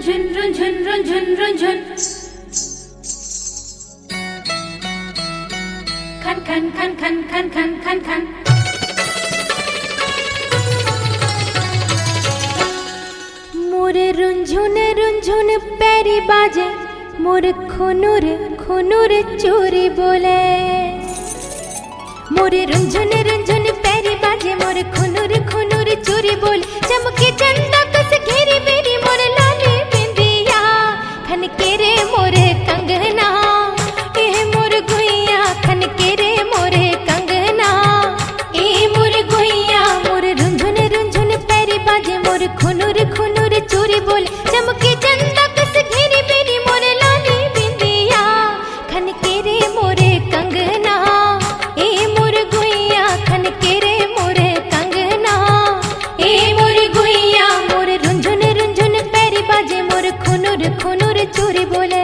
रुंझुन रुंझुन रुंझुन रुंझुन खन खन खन खन खन खन खन खन मोरे रुंझुन रुंझुन पैरी बाजे मोर खुनुर खुनुर चोरी बोले मोरे रुंझुन रुंझुन पैरी बाजे मोर खुनुर खुनुर चोरी बोले चमके चंदा कस घेरी मेरी मोर लाली बिंदिया खन के रे मोरे कंगना ए मोर गुइया खन के रे मोरे कंगना ए मोर गुइया मोर रुंझुन रुंझुन पैरी बाजे मोर खुनुर खुनुर चोरी बोले चमके चंदा कस घेरी मेरी मोर लाली बिंदिया खन के रे मोरे कंगना ए मोर गुइया खन के रे मोरे कंगना ए मोर गुइया मोर रुंझुन रुंझुन पैरी बाजे मोर खुनुर खुनुर चोरी बोले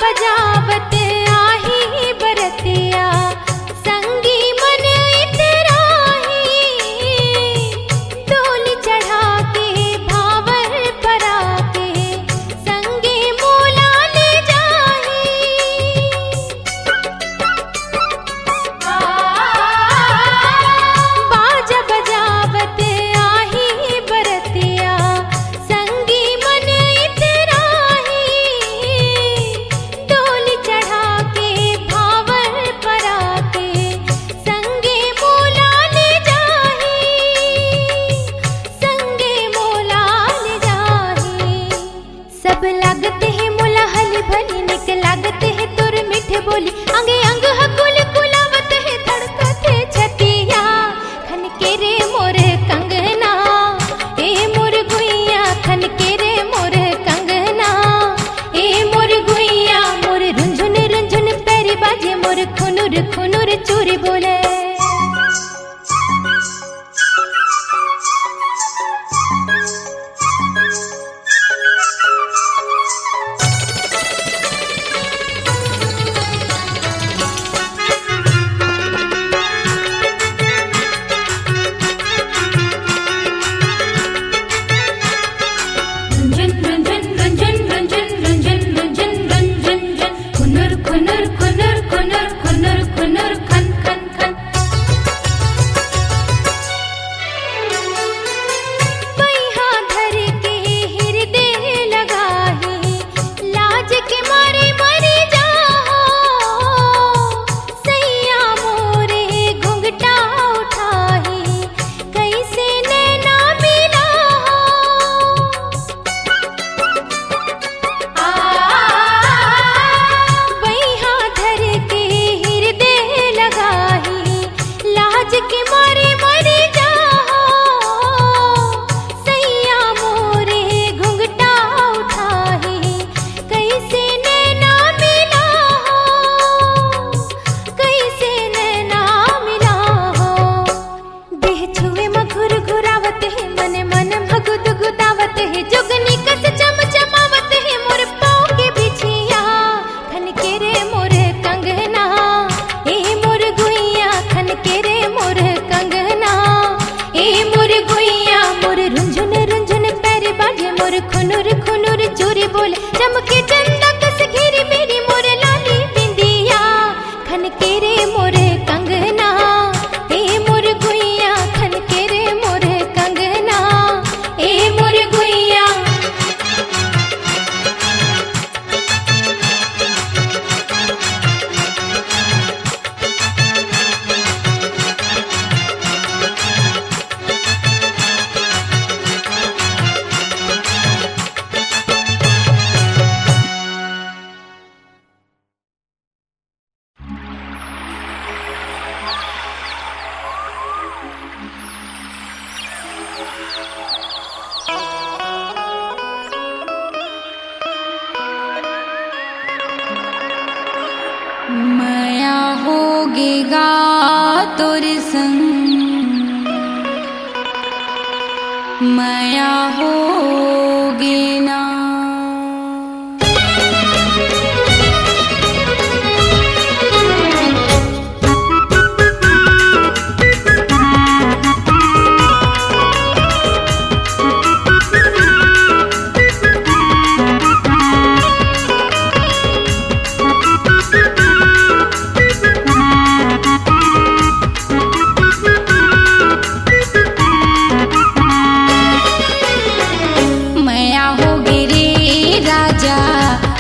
बजावत आही बरतिया संगी मन इतराही डोली चढ़ा के भावर परा के संगे मोला ले जाही बाजा बजावत आही बरतिया संगी मन इतराही डोली चढ़ा के भावर परा के संगे मोला ले जाही संगे मोला ले जाही सब लागते हैं मोला हली भली निक लागते हैं तोर मीठे बोली अंगे अंग हकुल कुलावत है धड़कते छतिया खन के रे मोरे कंगना ए मोर गुइया खन के रे मोरे कंगना ए मोर गुइया मोर रुंझुन रुंझुन पैरी बाजे मोर खुनुर खुनुर चोरी बोले रुंझुन रुंझुन रुंझुन रुंझुन रुंझुन रुंझुन रुंझुन खुनुर खुनुर खुनुर खुनुर खुनुर खुनुर खन खन माया होगेगा तोर संग, माया होगे ना।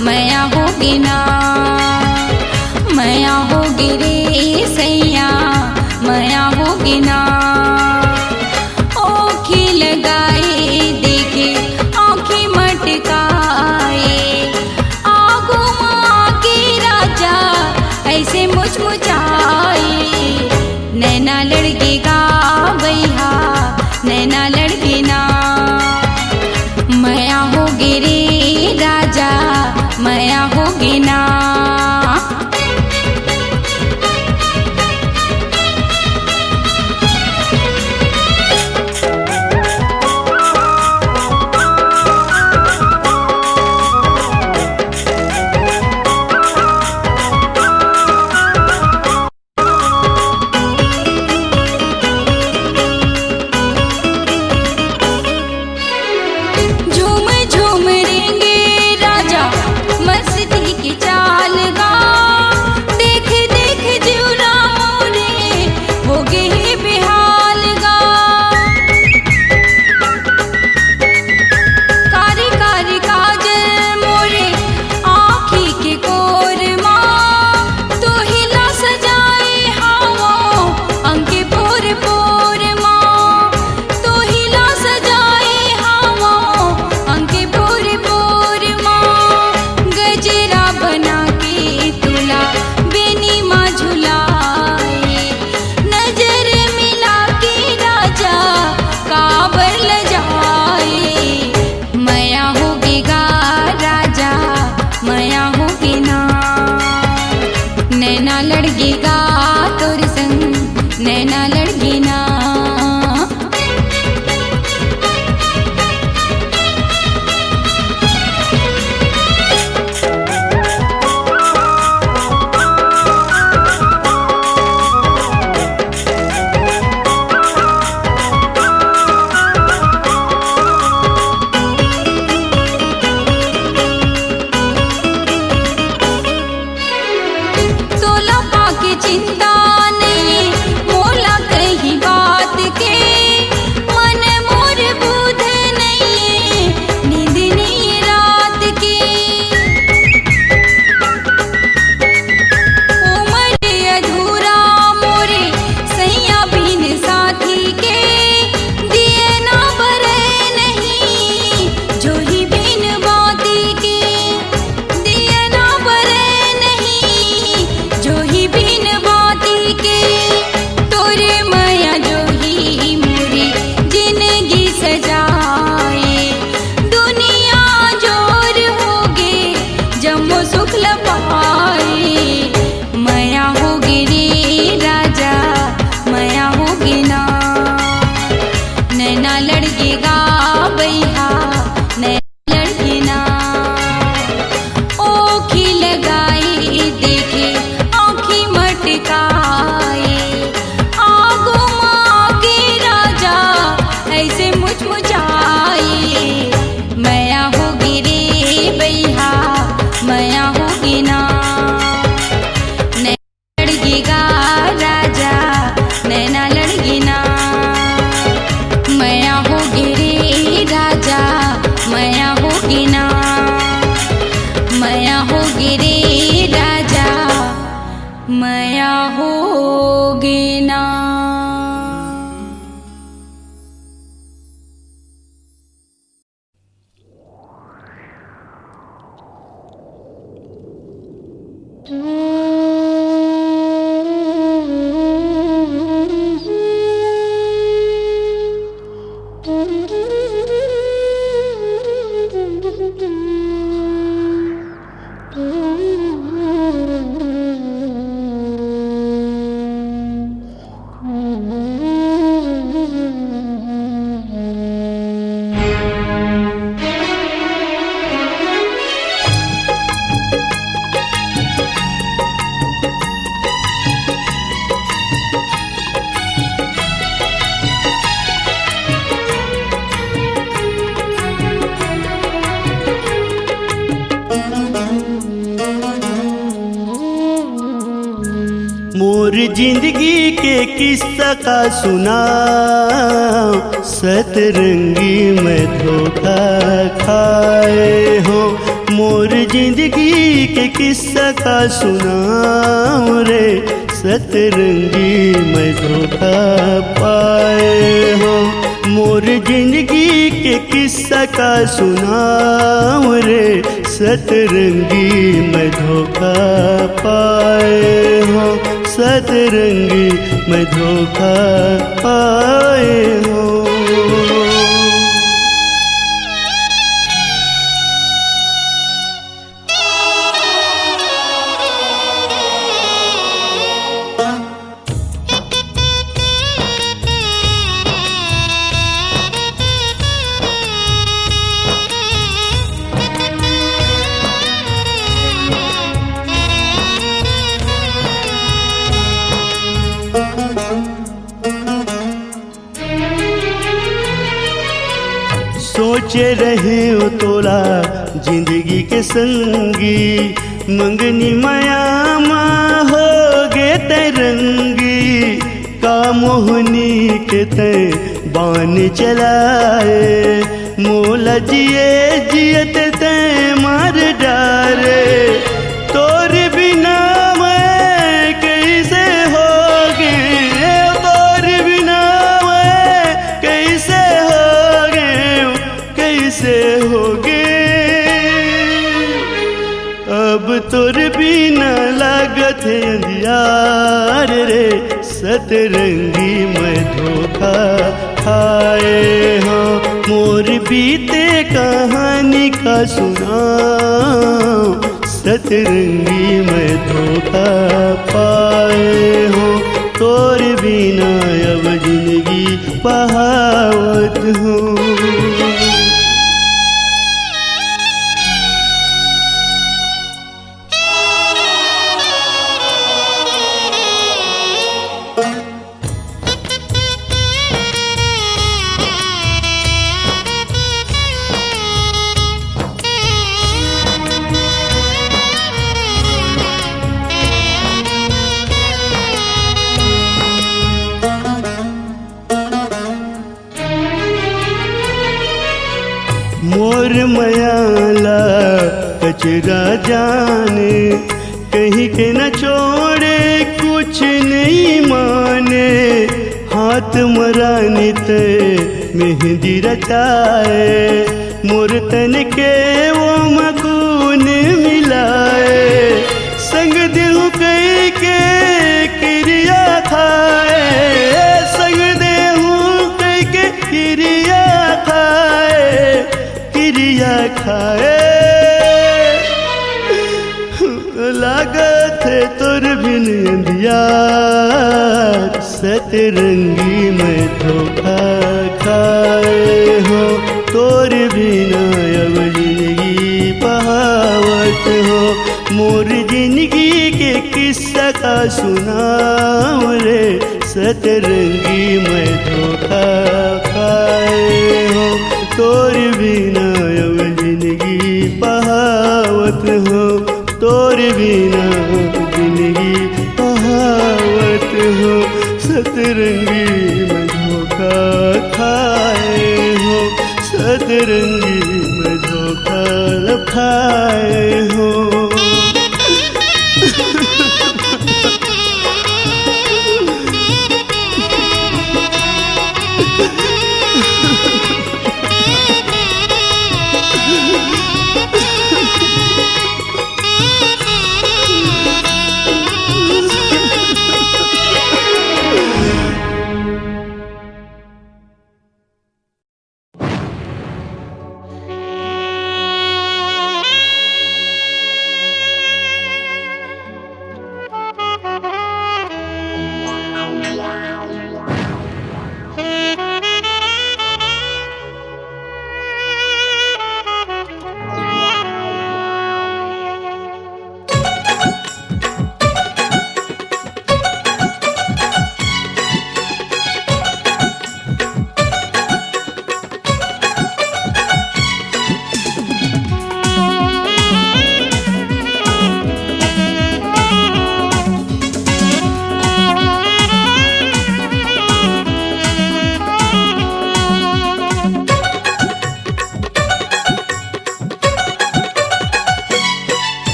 माया होगी ना, माया होगी रे सैया, माया होगी ना। ओखी लगाए देखे आँखें मटकाए, आगो माँ के राजा ऐसे मुचमुचाए। नैना लड़केगा भैया, नैना लड़के ना। माया होगी रे राजा, माया होगी ना। झूम झूम रेंगे राजा मस्ती की चाल गा, देख देख जीवरा मोरे हो गए बेहाल गा। कारी कारी काजल मोरे आँखी के कोर माँ, तो हिला सजाए हवा अंके पोर पोर माँ, तो हिला सजाए हवा अंके पोर पोर माँ। गजरा बना के तुला बेनी माँ झुलाए, नजर मिला के राजा काबर ल जाए। माया होगेगा राजा, माया होगी ना। नैना लड़गेगा तोर संग, नैना लड़गी ना। तोला पाके चिंता नहीं मोला कही बात के, मन मोर बुध नहीं नींद नहीं रात के। उमर अधूरा मोरे सैया बिन साथी के, दिए ना बरे नहीं जोही बिन बाती के, दिए ना बरे नहीं जोही बिन बाती मोर जिंदगी के किस्सा का सुना, सतरंगी में धोखा खाए हो। मोर जिंदगी के किस्सा का सुना रे, सतरंगी में धोखा पाए हो। मोर जिंदगी के किस्सा का सुना रे, सतरंगी में धोखा पाए हो। सतरंगी में धोखा पाए हो। सोचे रहे हो तोला जिंदगी के संगी, मंगनी माया माँ हो गे तरंगी। का मोहनी के ते बान चलाए, मोला जिए जियत ते मार डारे। तोर बिना मैं कैसे होगे, तोर बिना मैं कैसे होगे, कैसे होगे। अब तोर बिना लागत है अंधियार रे, सतरंगी में धोखा खाए हो। मोर बीते कहानी का सुना, सतरंगी में धोखा पाए हो। तोर बिना अब जिंदगी बहावत हो। मोर मयाला कचरा जाने, कहीं के न छोड़े कुछ नहीं माने। हाथ मराने ते मेहंदी रचाए, मोर तन के वो मकून मिलाए। संग दिल कई के क्रिया खाए, संग देहूँ कई के क्रिया खाए, क्रिया खाए। लागत है तोर बिन अंधियार, सतरंगी में धोखा खाए हो। तोर बिना अब जिंदगी बहावत हो। मोर जिंदगी के किस्सा का सुना रे, सतरंगी में धोखा खाए हो। तोर बिना अब जिंदगी बहावत हो। तोर बिना जिंदगी बहावत हो। सतरंगी में धोखा खाए हो। सतरंगी में धोखा खाए हो।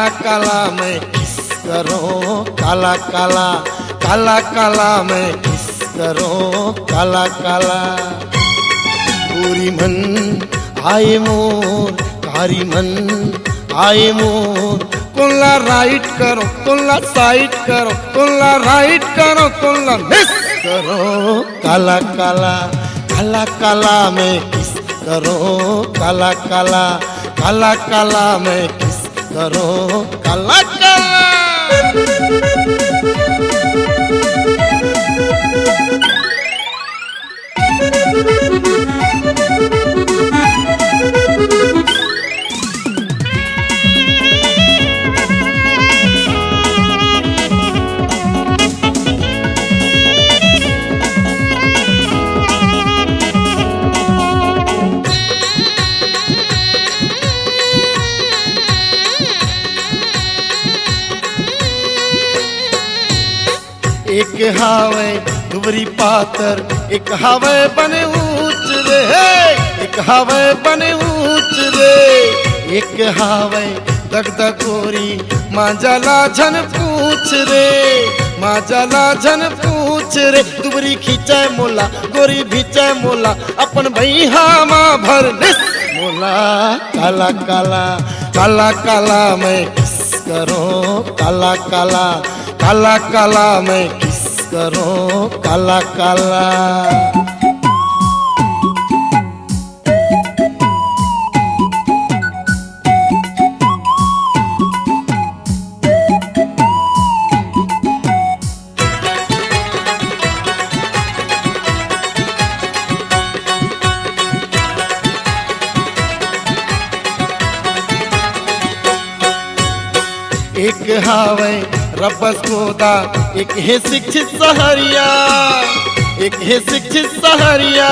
काला काला मैं किस करूं काला काला काला काला मैं किस करूं काला काला पूरी मन आए मोर कारी मन आए मोर कुल्ला राइट करो कुल्ला साइड करो कुल्ला राइट करो कुल्ला मिस करो काला काला काला काला मैं किस करो काला काला काला काला मैं किस करो काला काला एक हावे दुबरी पातर एक हावे बने ऊंच रे एक हावे बने ऊंच रे एक हावे दग दग गोरी मांजला झन पूछ रे मांजला झन पूछ रे दुबरी खींचे मोला गोरी भीचे मोला अपन भैया माँ भर निस मोला काला काला काला काला मैं किस करूं काला काला काला काला मैं किस करूं काला काला एक हावे रबस गोदा एक है शिक्षित सहरिया एक है शिक्षित सहरिया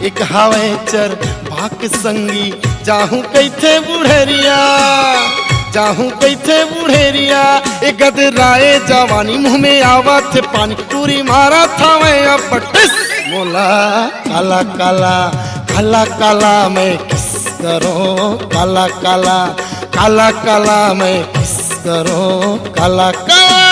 एक हावे चर भाक संगी जाहूं कैथे बुढ़ेरिया जाहूं कैथे बुढ़ेरिया एक गदराए जवानी मुंह में आवा थे पानी टूरी मारा था मैं अब टिस मोला काला काला काला काला मैं किस करूं काला काला काला काला मैं किस करूं काला काला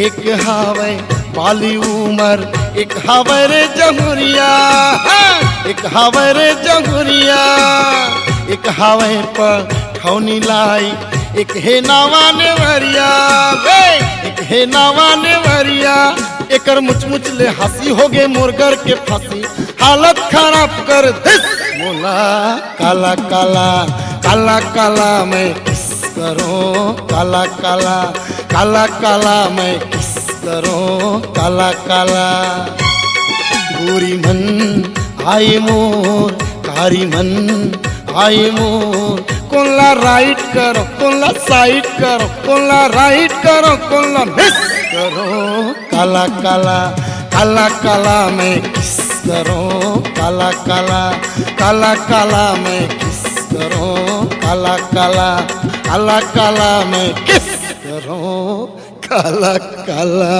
एक हावे बाली उमर एक हावे रे जमुरिया एक हावे रे जमुरिया एक हावे पर खौनी लाई एक है नावा नेवरिया एक है नावा नेवरिया एकर मुच मुच ले हंसी हो गे मुर्गर के फांसी हालत खराब कर दिस मोला काला काला काला काला मैं किस करूं काला काला काला काला मैं किस करूं काला काला गोरी मन आए मोर कारी मन आए मोर कोला राइट करो कोला साइड करो कोला राइट करो कोला मिस करो काला काला काला काला मैं किस करूं काला काला काला काला मैं किस करूं काला काला काला काला मैं किस करूं काला काला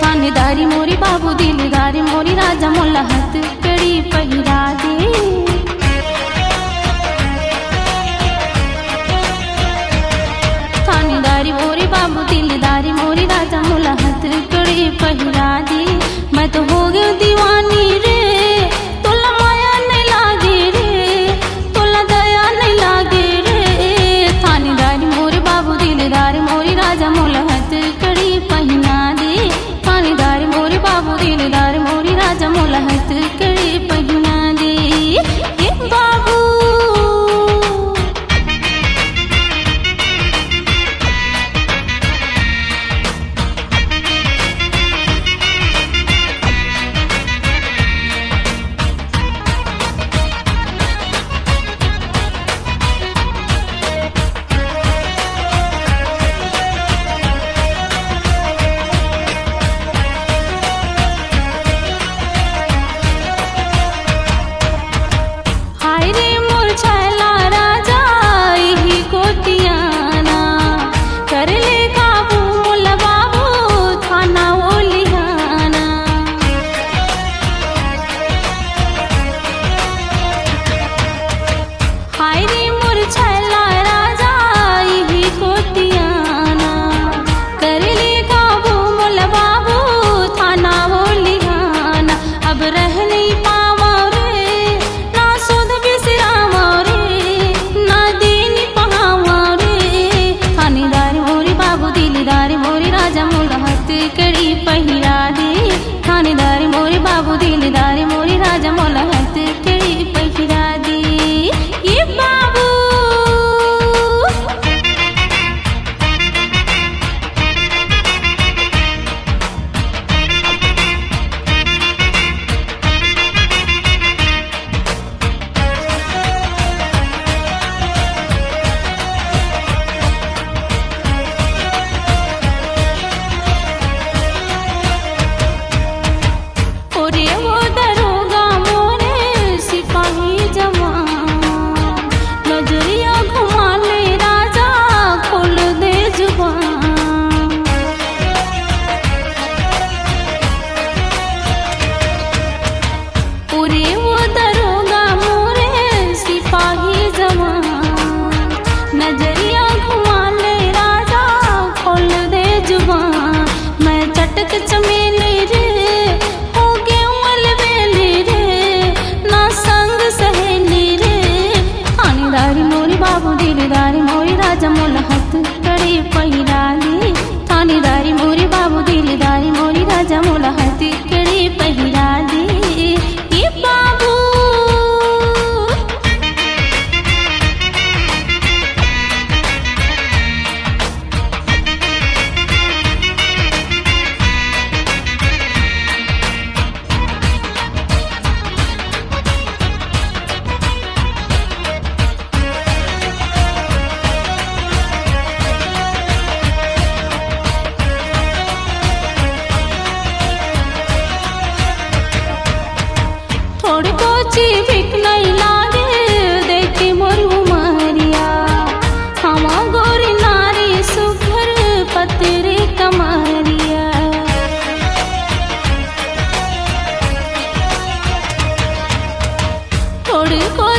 थानेदारी मोरी बाबू दिलदारी मोरी राजा मोला हाथ कड़ी पहिरा दे थानेदारी मोरी बाबू दिलदारी मोरी राजा मोला हाथ कड़ी पहिरा दे मैं तो हो गई दीवानी रे तोला माया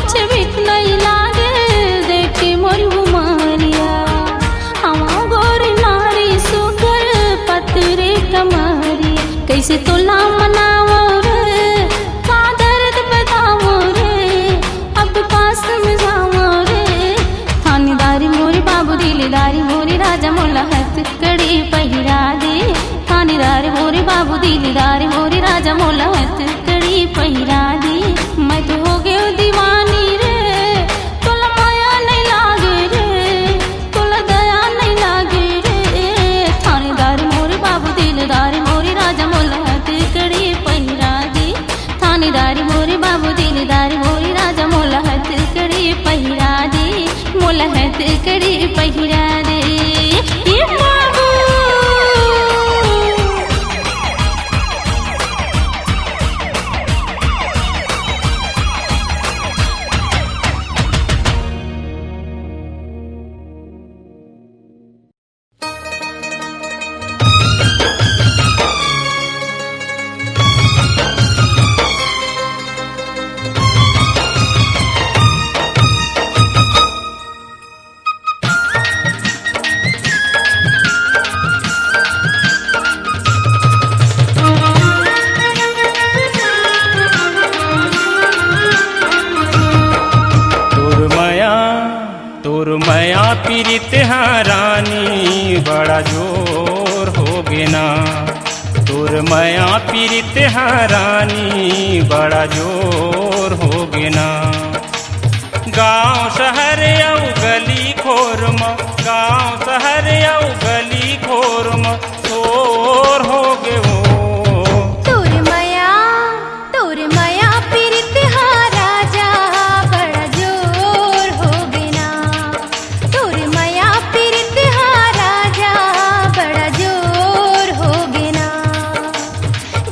कुछ बिक नहीं लागे देखे मोर उमरिया हवा गोरी नारी सुगर पतरे कमरिया कैसे तोला मनावो रे का दर्द बतावो रे अब पास में जावो रे थानेदारी मोरी बाबू दिलदारी मोरी राजा मोला हथ कड़ी पहिरा दे थानेदारी मोरी बाबू दिलदारी मोरी राजा मोला हथ कड़ी पहिरा दे मैं तो हो गयो दीवानी रे तोला माया नहीं लागे रे तोला दया नहीं लागे रे थानेदारी मोरी बाबू दिलदारी मोरी राजा मोला हथ कड़ी पहिरा दे थानेदारी मोरी बाबू दिलदारी मोरी राजा मोला हथ कड़ी पहिरा दे मोला हथ कड़ी पहिरा दे ये बाबू तोर माया पीरित रानी बड़ा जोर हो गेना तोर माया पीरित रानी बड़ा जोर हो गेना गांव शहर औ गली खोर में गांव शहर औ गली खोर में शोर हो गे वो तोर माया पीरित राजा बड़ा जोर हो गेना तोर माया पीरित राजा बड़ा जोर हो गेना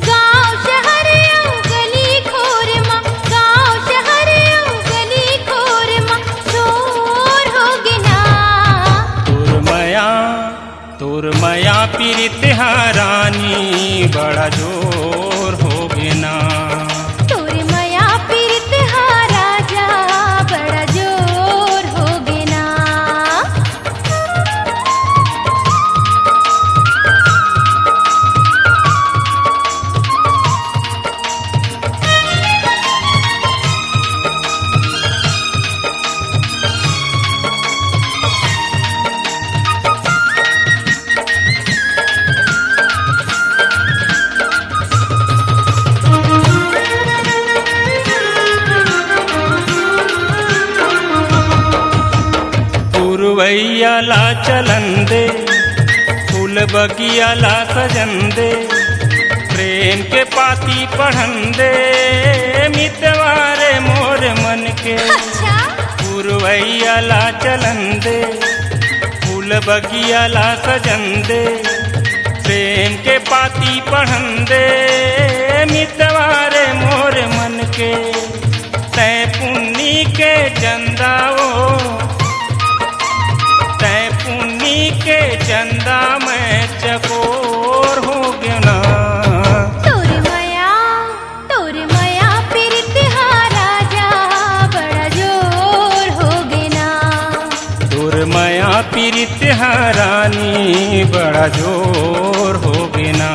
गांव शहर औ गली खोर में गांव शहर औ गली खोर में शोर हो गेना तोर माया पीरित रानी बड़ा जोर हो गेना तोर माया पीरित राजा बड़ा जोर हो गेना पुरवैया ला चलन दे फूल बगिया ला सजन दे प्रेम के पाती पढ़न दे मितवारे मोर मन के अच्छा पुरवैया ला चलन दे फूल बगिया ला सजन दे प्रेम के पाती पढ़न दे मितवारे मोर मन के तै पुन्नी के चंदाओ तै पुन्नी के चंदा मैं चकोर हो गया तोर माया पीरित राजा बड़ा जोर हो गेना तोर माया पीरित रानी बड़ा जोर हो गया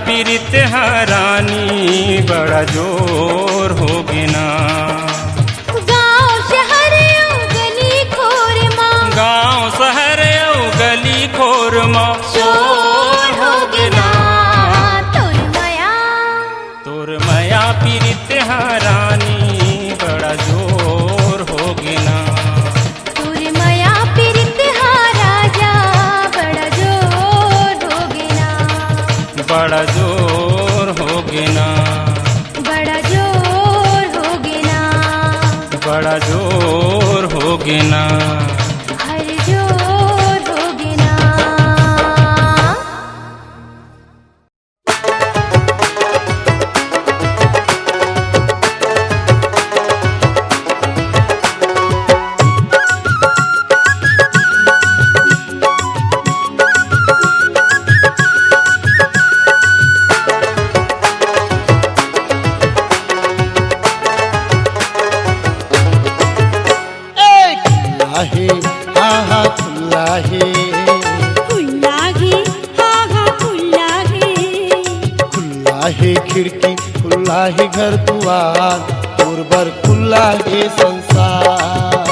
पीरित रानी बड़ा जोर हो गिना। गाँव शहर गली खोर माँ, गाँव शहर गली खोर माँ शोर हो गिना। तोर माया पीरित रानी बड़ा जोर हो गिना। तोर माया पीरित राजा बड़ा जोर हो गिना। बड़ा जोर हो गिना। बड़ा जोर हो गिना। बड़ा जोर हो गिना। हर जोर हो गिना। है हा हा खुला है, खुला है हा हा खुला है। खुला है खिड़की खुला है घर द्वार, और बर खुला है संसार।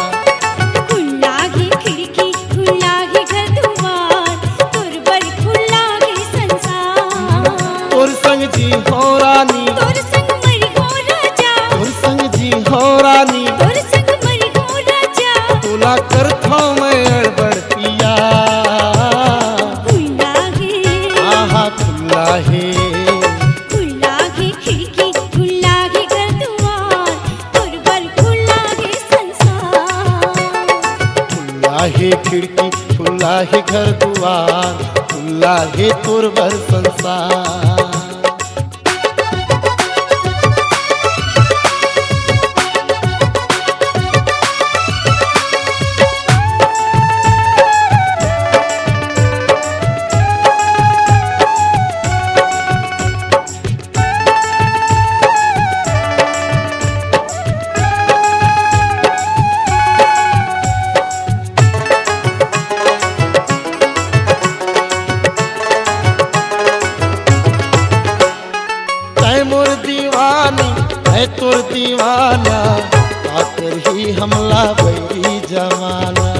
खुला है खिड़की खुला है घर द्वार, तोर बर खुला है संसार। तोर संग जी हो रानी, तोर संग मरी हो राजा, तोर संग जी हो रानी, तोर संग मरी हो राजा। तुला करथो मैं अड़बड़ पिया। खुला है हा हा खुला है, खुला है खिड़की खुला है घर द्वार, तोर बर खुला है संसार। खुला है खिड़की खुला है घर द्वार, खुला है तोर बर संसार। है तोर दीवाना, आकर ही हमला बैरी जमाना।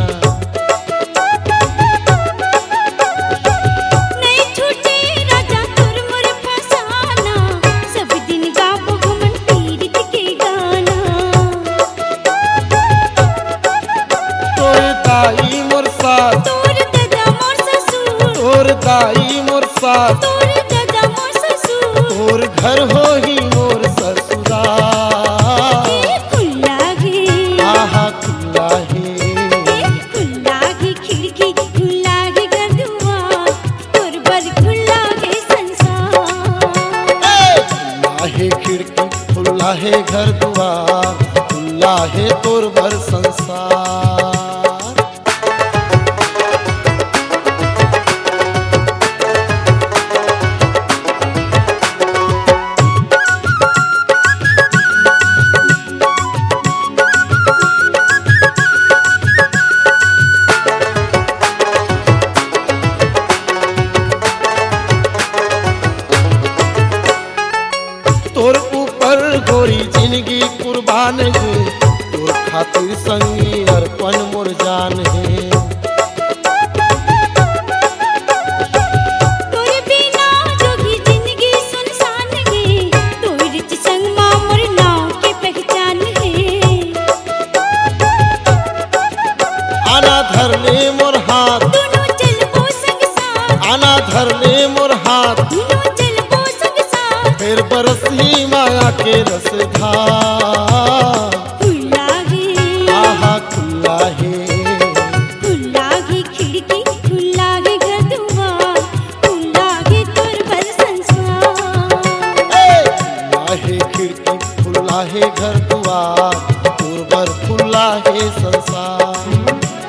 नहीं छूटे राजा तोर मोर फसाना, सब दिन गाबो घुमन पीरित के गाना। तोर दाई मोर साथ, तोर दादा मोर ससुर, तोर दाई मोर साथ, तोर दादा मोर ससुर। तोर घर हो ही मोर ससुराल। खुला है आहा खुला है, खुला है खिड़की खुला है घर द्वार, तोर बर खुला है संसार। खुला है खिड़की खुला है घर द्वार, खुला है तोर बर संसार। तोर ऊपर गोरी जिंदगी कुर्बान है, तोर खातिर संगी अर्पण मोर जान है। तोर बिना जोगी जिंदगी सुनसान है, तोर संग मां मोर नाव की पहचान है। आना धर ले मोर हाथ, दोनों चलबो संग साथ, आना धर ले मोर हाथ, दोनों चलबो संग साथ। फिर बरसी माया के रसधार। खुला है आहा खुला है, खुला है खिड़की खुला है घर द्वार, खुला है तोर बर संसार। खुला है खिड़की खुला है घर द्वार, तोर बर खुला है संसार।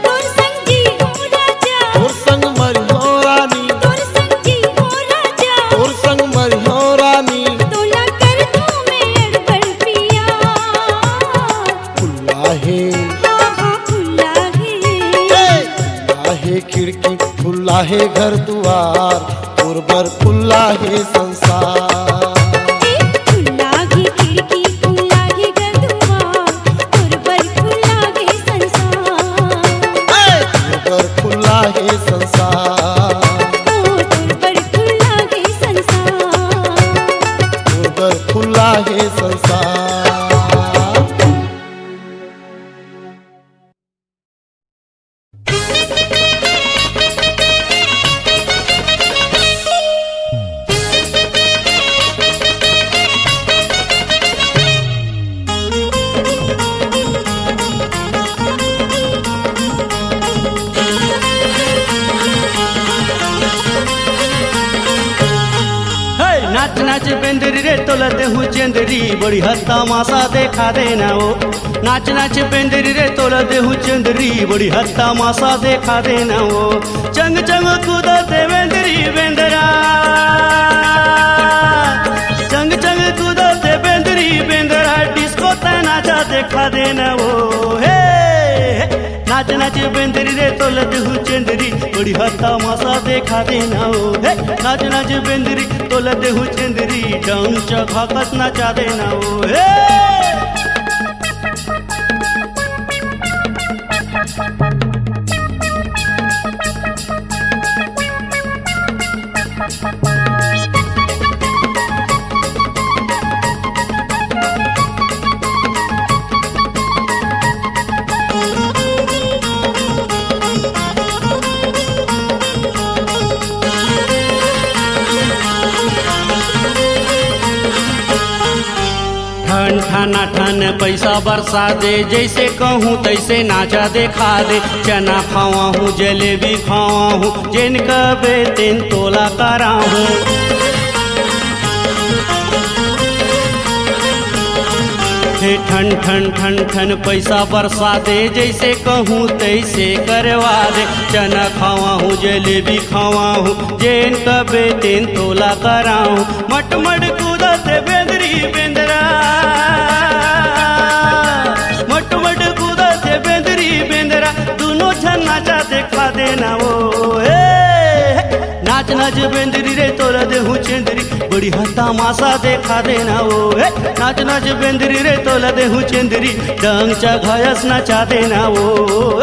तोर संग जी हो राजा, तोर संग मरियो रानी, तोर संग जी हो राजा। तोर संग मरियो रानी, तोला कर दूं मैं अड़बड़ पिया। खुला है हाँ हाँ खुला खिड़की खुला है घर द्वार, तोर बर खुला है संसार। संसार। खुला घे खिड़की खुला घे गंधुआ तोर पर खुला घे संसार। तोर खुला है संसार, तोर पर खुला घे संसार। तोर खुला है संसार। नाच नाच बेंदरी रे तोलते हूँ चंदरी बड़ी हत्ता मासा देखा देना वो। नाच नाच बेंदरी रे तोलते हूँ चंदरी बड़ी हत्ता मासा देखा देना वो। चंग चंग कूदते बेंदरी बेंदरा, चंग चंग कूदते बेंदरी बेंदरा डिस्को ता नाचा देखा देना वो। हे नाच नाच बेंदरी रे तोलते हूँ चंदरी बड़ी हत्ता मासा देखा देना वो। हे नाच नाच बेंदरी तोलते हूँ चंदरी डंग चखाकस नचा देना वो। हे ठन ठना ठन पैसा बरसा दे, जैसे कहूँ तैसे नाचा देखा दे। चना खावा हूँ जलेबी खावा हूँ, जिनका बेतिन तोला करा हूँ। हे ठन ठन ठन ठन पैसा बरसा दे, जैसे कहूँ तैसे करवा दे। चना खावा हूँ जलेबी खावा हूँ, जिनका बेतिन तोला करा हूँ। मट मट कूदते बेंदरी बेंदरा, मट मट कूदते बेंदरी बेंदरा दोनों झन नाचा देखा देना वो। नाच नाच बेंदरी रे तोला दे हूँ चंदरी बड़ी हत्ता मासा देखा देना वो। नाच नाच बेंदरी रे तोला दे हूँ चंदरी डंग चघायस नचा देना वो।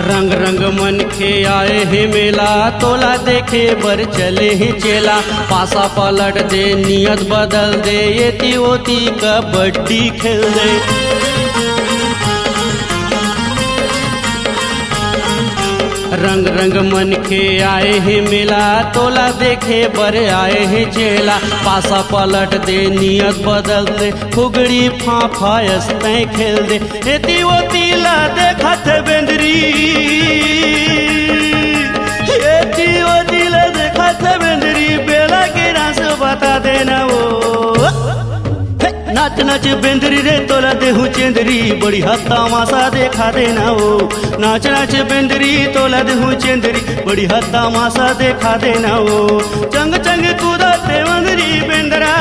रंग रंग मन के आए हैं मेला, तोला देखे बर चले हैं चेला। पासा पलट दे नियत बदल दे, ये तिवोती कबड्डी खेल दे। रंग रंग मन के आए हैं मेला, तोला देखे बर आए हैं चेला। पासा पलट दे नियत बदल दे, फुगड़ी फाफायस तय खेल दे। एती वो तीला देखत बेंदरी, एती वो तीला देखत बेंदरी बेला के रास बता देना वो। नाच नाच बेंदरी रे तोला दे हूँ चंदरी बड़ी हत्ता मासा देखा देना वो। नाच नाच बेंदरी तोला दे हूँ चंदरी बड़ी हत्ता मासा देखा देना वो। चंग चंग कूदते बेंदरी बेंदरा,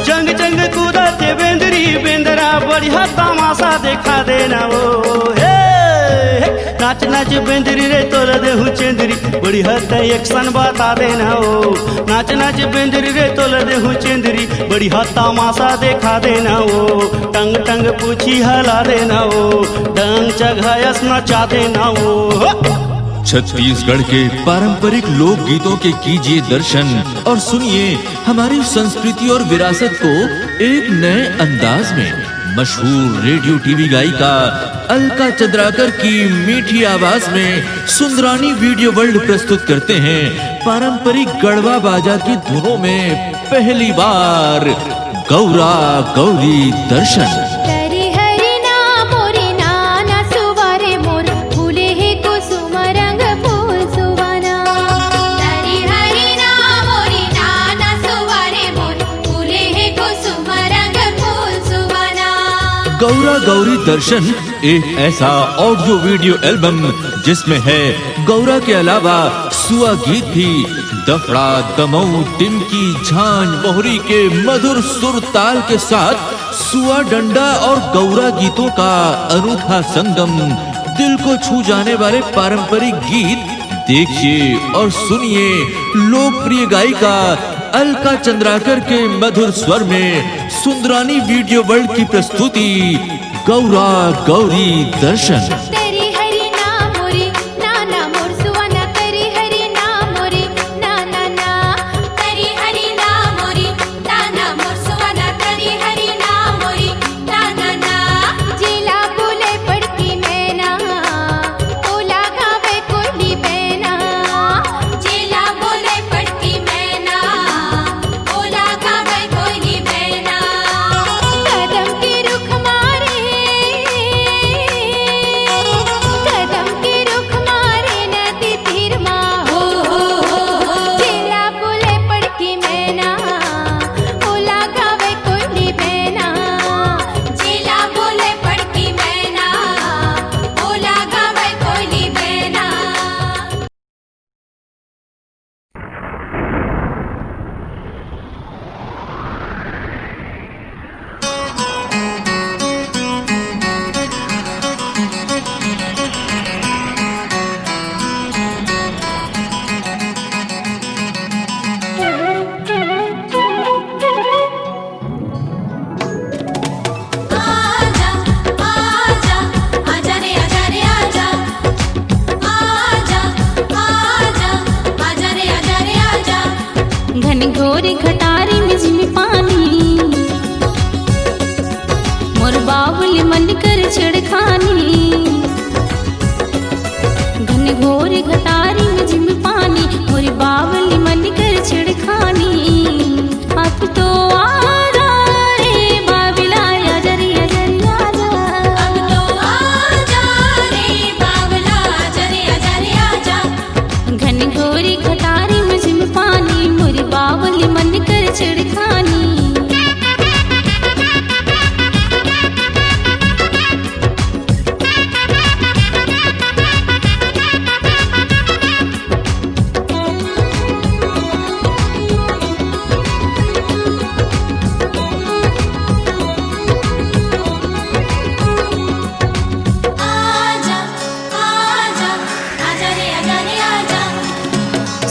चंग चंग कूदते बेंदरी बेंदरा बड़ी हत्ता मासा देखा देना वो। नाच नाच बेंदरी रे तोला दे हूँ चंदरी बड़ी हत्ता एक्शन बता देना वो। नाच नाच बेंदरी रे तोला दे हूँ चंदरी बड़ी हत्ता मासा देखा देना वो। टंग टंग पूछी हला देना वो, डंग चघायस नचा देना वो। छत्तीसगढ़ के पारंपरिक लोक गीतों के कीजिए दर्शन और सुनिए हमारी संस्कृति और विरासत को एक नए अंदाज में। मशहूर रेडियो टीवी गायिका अलका चंद्राकर की मीठी आवाज में सुंदरानी वीडियो वर्ल्ड प्रस्तुत करते हैं पारंपरिक गढ़वा बाजा की धुनों में पहली बार गौरा गौरी दर्शन। नाना गौरा गौरी दर्शन एक ऐसा ऑडियो वीडियो एल्बम जिसमें है गौरा के अलावा सुआ गीत भी, दफड़ा, दमऊ, टिमकी, झांझ, मोहरी के मधुर सुर ताल के साथ सुआ डंडा और गौरा गीतों का अनूठा संगम, दिल को छू जाने वाले पारंपरिक गीत। देखिए और सुनिए लोकप्रिय गायिका अलका चंद्राकर के मधुर स्वर में सुंदरानी वीडियो वर्ल्ड की प्रस्तुति गौरा गौरी दर्शन। तेरी हरि नाम मोरी नाना मोर सुवाना, तेरी हरि नाम मोरी नाना ना, तेरी हरि नाम मोरी नाना मोर सुवाना, तेरी हरि नाम मोरी नाना ना। जिला बोले पड़ती मैना, ओला गावे कोयली बैना, जिला बोले पड़ती मैना, ओला गावे कोयली बैना। कदम के रुख मारे, कदम के रुख मारे नदी तीर माँ हो, जिला बोले पड़की मैना, ओला गावे कोयली बैना, जिला बोले पड़की मैना, ओला गावे कोयली बैना। आजा आजा आजा रे आजा रे आजा, आजा आजा आजा रे आजा रे आजा। घनघोर घटारी में जिम पानी, मोर बाबुल मन कर छिड़खानी। घनघोर घटारी में जिम पानी, मोर बाबुल मन कर छिड़खानी। अब तो आजा रे बाबुला आजा रे आजा रे आजा। अब तो आजा रे बाबला आजा रे आजा रे आजा। घनघोर घटारी में जिम पानी, मोर बाबुल मन कर छिड़खानी। आजा आजा आजा रे आजा रे आजा।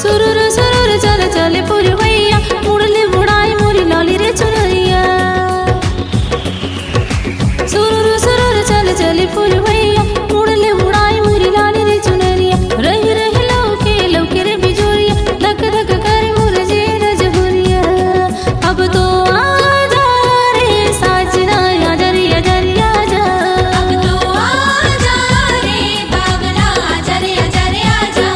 सुरुर सुरुर चल चले पुरवैया, मुड़ले बुढ़ाई मोरी लाली रे चुनैया। सुरुर सुरुर चल चले पुरवैया, मुड़ले बुढ़ाई मोरी लाली रे चुनरिया। रही रही लौके रे बिजोरिया, धक धक करे मोर जे रजहुरिया। अब तो आजा रे साजना आजा रे आजा रे आजा। अब तो आजा रे बाबला आजा रे आजा रे आजा।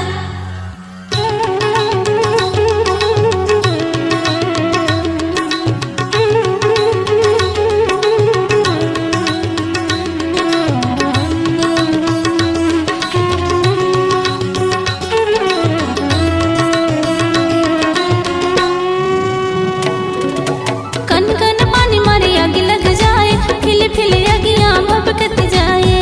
कन कन पानी मारे आग लग जाए, फिल फिल अगियां भभकत जाए।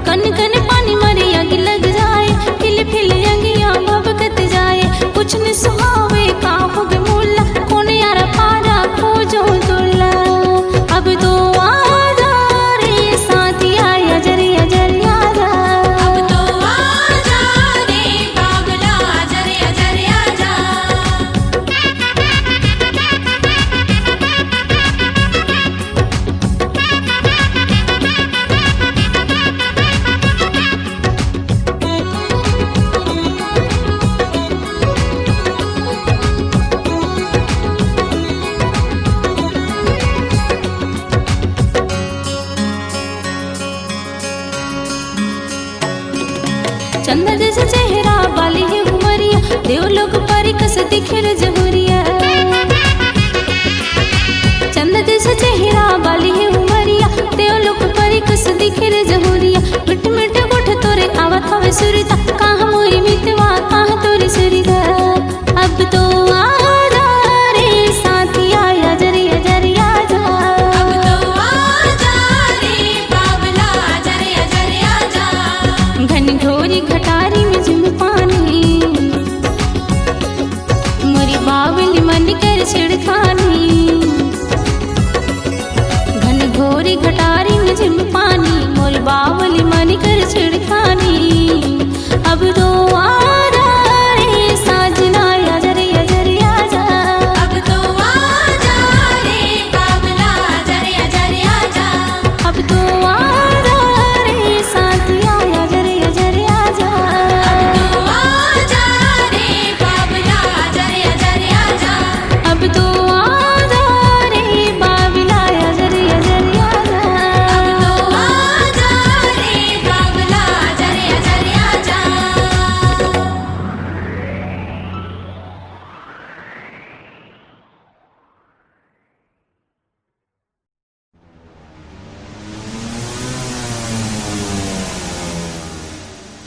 कन कन पानी मारे आग लग जाए, फिल फिल अगियां भभकत जाए। कुछ न सुहावे का होग मोला, कौन यारा पारा खोजो दुल्ला। अब तो आजा रे साथिया आजा रे आजा रे आजा। अब तो आजा रे बाबला आजा रे आजा रे आजा। चंदा जैसे चेहरा वाली है उमरिया, देवलोक परी कस दिखे रे जहुरिया। चंदा जैसे चेहरा वाली है उमरिया, देवलोक परी कस दिखे रे जहुरिया। मिट मिट गोठ तोरे आवत हवे सुरिता, कहाँ मोरी मितवा कहाँ तोरी सुरिता। अब तो आजा रे साथिया आजा रे आजा रे आजा। अब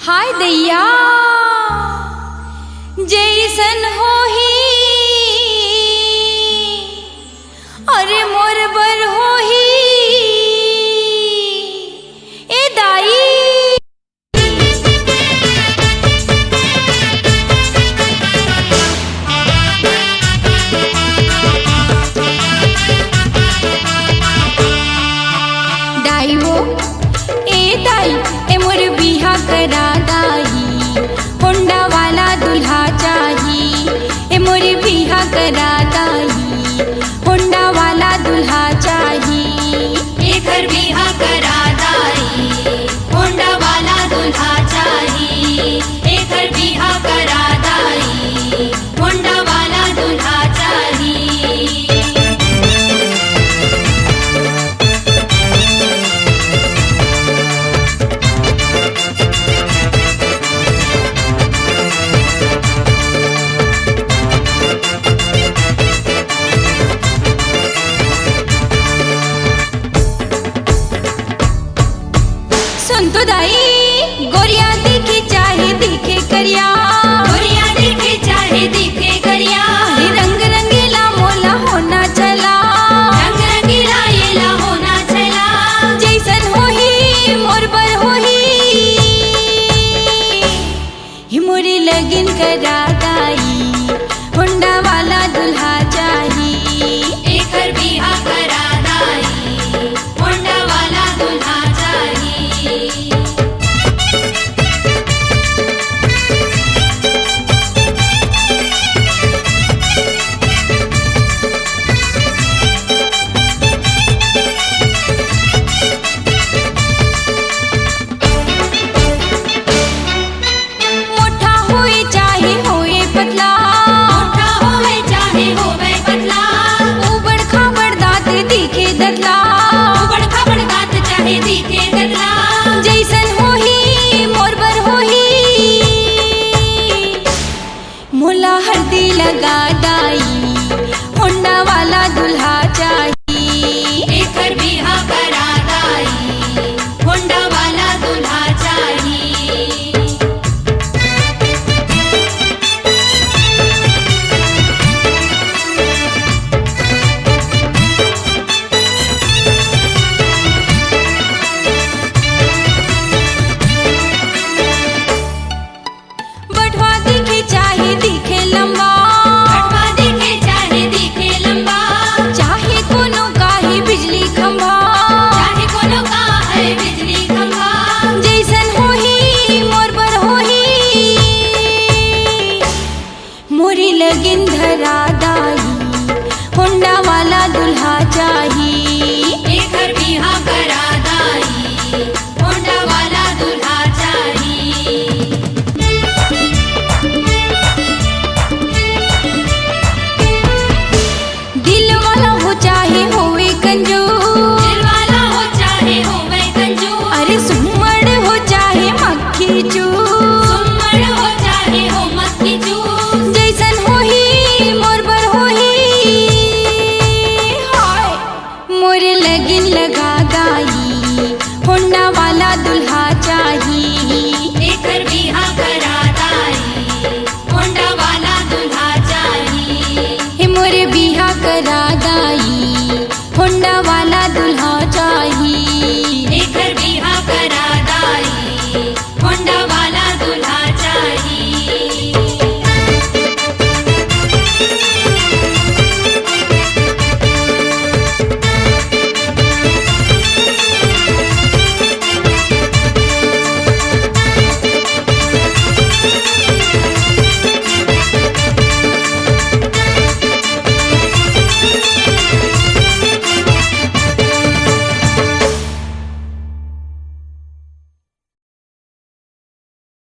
हाय दैया जैसन होही अरे मोर बर होही ए दाई दाई हो ए दाई ए मोर बिहा करा दाई होंडा वाला दुल्हा चाही ए मोर बिहा करा दाई होंडा वाला दुल्हा चाही एकर बिहा करा दाई होंडा वाला दुल्हा चाही एकर बिहा करा दाई होंडा वाला दुल्हा चाही सुन तो दाई गोरिया दिखे चाहे दिखे करिया गोरिया दिखे चाहे दिखे करिया ये रंग रंगीला मोला होना चला रंग रंगीला येला होना चला जैसन होही मोर बर होही ही मोरी लगन करा